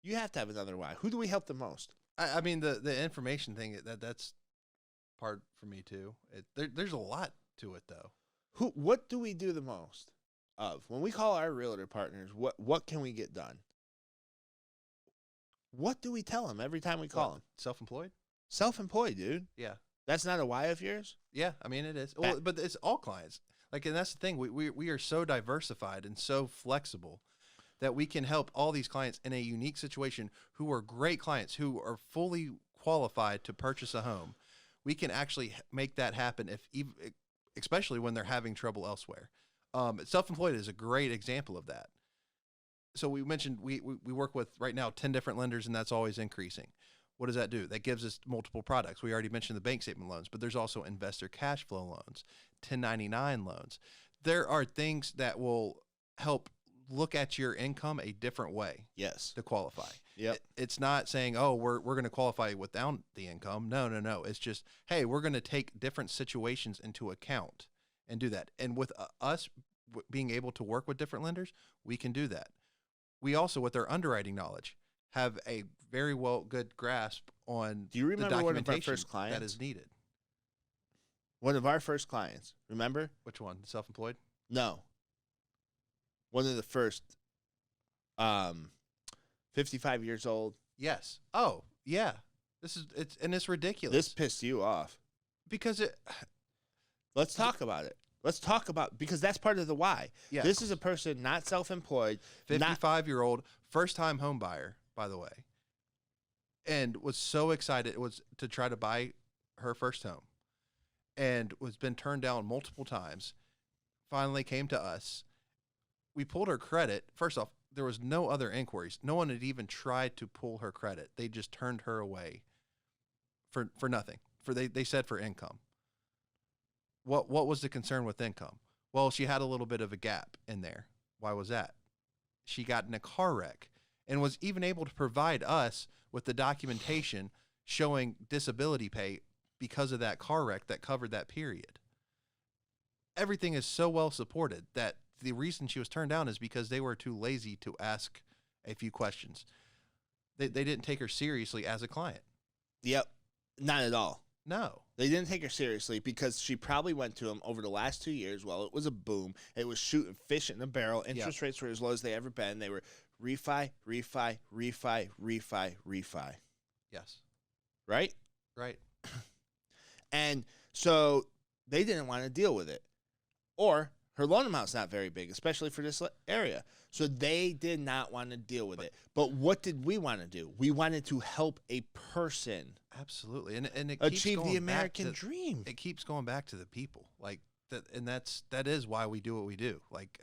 You have to have another why. Who do we help the most? I mean, the information thing, that's part for me too. There's a lot to it though. What do we do the most of? When we call our realtor partners, what can we get done? What do we tell them every time we call them? Self-employed? Self-employed, dude. Yeah. That's not a why of yours? Yeah, I mean, it is. Well, but it's all clients. Like, and that's the thing. We are so diversified and so flexible that we can help all these clients in a unique situation who are great clients, who are fully qualified to purchase a home. We can actually make that happen, especially when they're having trouble elsewhere. Self-employed is a great example of that. So we mentioned we work with right now 10 different lenders, and that's always increasing. What does that do? That gives us multiple products. We already mentioned the bank statement loans, but there's also investor cash flow loans, 1099 loans. There are things that will help look at your income a different way. Yes. To qualify. Yep. It's not saying, oh, we're going to qualify without the income. No. It's just, hey, we're going to take different situations into account and do that. And with us being able to work with different lenders, we can do that. We also, with our underwriting knowledge, have a very good grasp on do you remember the one of our documentation first clients that is needed. One of our first clients, remember? Which one? Self-employed? No. One of the first, 55 years old. Yes. Oh, yeah. It's ridiculous. This pissed you off. Because let's talk about it. Because that's part of the why. Yeah. This is a person not self-employed. 55-year-old, first-time home buyer, by the way, and was so excited to try to buy her first home and was been turned down multiple times, finally came to us. We pulled her credit. First off, there was no other inquiries. No one had even tried to pull her credit. They just turned her away for nothing. They said for income. What was the concern with income? Well, she had a little bit of a gap in there. Why was that? She got in a car wreck and was even able to provide us with the documentation showing disability pay because of that car wreck that covered that period. Everything is so well supported that the reason she was turned down is because they were too lazy to ask a few questions. They didn't take her seriously as a client. Yep. Not at all. No. They didn't take her seriously because she probably went to them over the last 2 years. Well, it was a boom. It was shooting fish in a barrel. Interest rates were as low as they ever been. They were refi. Yes. Right? Right. And so they didn't want to deal with it. Or her loan amount's not very big, especially for this area. So they did not want to deal with it. But what did we want to do? We wanted to help a person. Absolutely. And it achieve the American dream. It keeps going back to the people. Like that, and that is why we do what we do. Like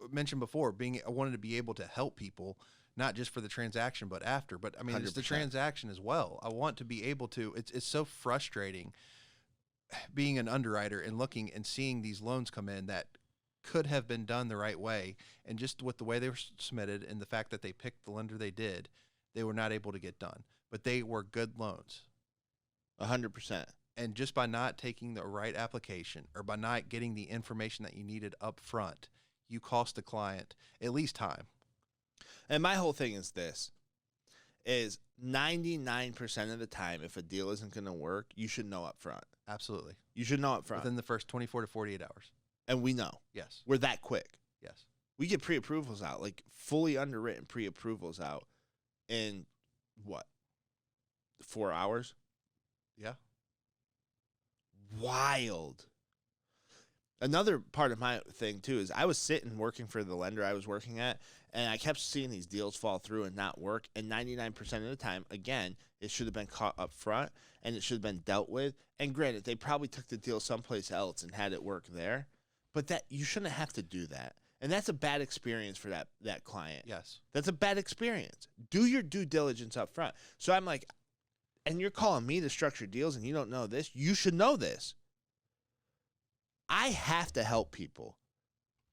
mentioned before, I wanted to be able to help people, not just for the transaction, but after. But I mean, 100%. It's the transaction as well. I want to be able to. It's so frustrating being an underwriter and looking and seeing these loans come in that could have been done the right way, and just with the way they were submitted and the fact that they picked the lender they did, they were not able to get done. But they were good loans. 100%. And just by not taking the right application or by not getting the information that you needed up front, you cost the client at least time. And my whole thing is this, is 99% of the time, if a deal isn't going to work, you should know up front. Absolutely. You should know up front. Within the first 24 to 48 hours. And we know. Yes. We're that quick. Yes. We get pre-approvals out, like fully underwritten pre-approvals out in what? 4 hours? Yeah. Wild. Another part of my thing, too, is I was sitting working for the lender I was working at, and I kept seeing these deals fall through and not work. And 99% of the time, again, it should have been caught up front, and it should have been dealt with. And granted, they probably took the deal someplace else and had it work there. But that you shouldn't have to do that. And that's a bad experience for that client. Yes. That's a bad experience. Do your due diligence up front. So I'm like, and you're calling me to structure deals and you don't know this? You should know this. I have to help people.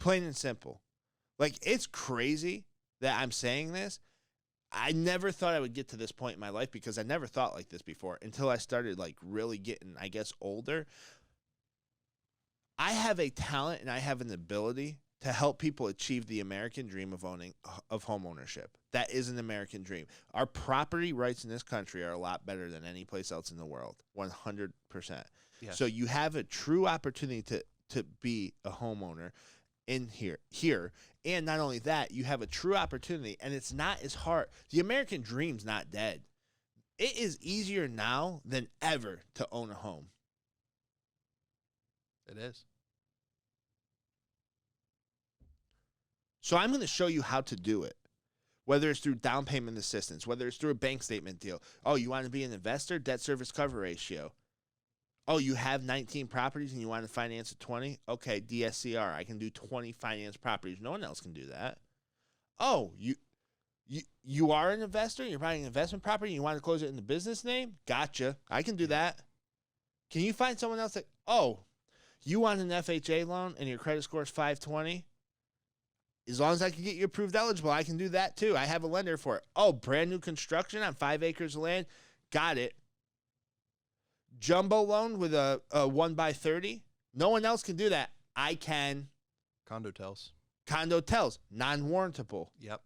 Plain and simple. Like, it's crazy that I'm saying this. I never thought I would get to this point in my life because I never thought like this before until I started like really getting, I guess, older. I have a talent and I have an ability to help people achieve the American dream of home ownership. That is an American dream. Our property rights in this country are a lot better than any place else in the world, 100%. Yes. So you have a true opportunity to be a homeowner in here. And not only that, you have a true opportunity, and it's not as hard. The American dream's not dead. It is easier now than ever to own a home. It is. So I'm going to show you how to do it, whether it's through down payment assistance, whether it's through a bank statement deal. Oh, you want to be an investor? Debt service cover ratio. Oh, you have 19 properties and you want to finance at 20? Okay, DSCR. I can do 20 finance properties. No one else can do that. Oh, you are an investor? You're buying an investment property and you want to close it in the business name? Gotcha. I can do that. Can you find someone else that, oh, you want an FHA loan and your credit score is 520? As long as I can get you approved eligible, I can do that too. I have a lender for it. Oh, brand new construction on 5 acres of land? Got it. Jumbo loan with a 1x30? No one else can do that. I can. Condo tells. Condo tells. Non-warrantable. Yep.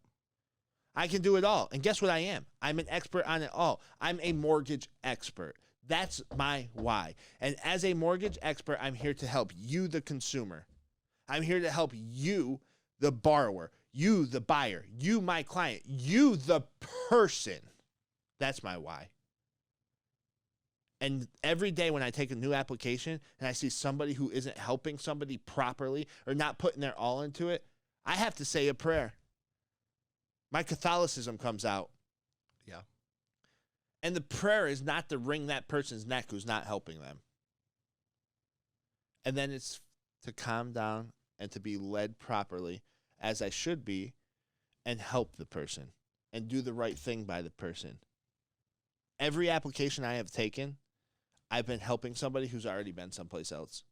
I can do it all. And guess what I am? I'm an expert on it all. I'm a mortgage expert. That's my why. And as a mortgage expert, I'm here to help you, the consumer. I'm here to help you, the borrower, you, the buyer, you, my client, you, the person. That's my why. And every day when I take a new application and I see somebody who isn't helping somebody properly or not putting their all into it, I have to say a prayer. My Catholicism comes out. Yeah. And the prayer is not to wring that person's neck who's not helping them. And then it's to calm down and to be led properly as I should be and help the person and do the right thing by the person. Every application I have taken, I've been helping somebody who's already been someplace else.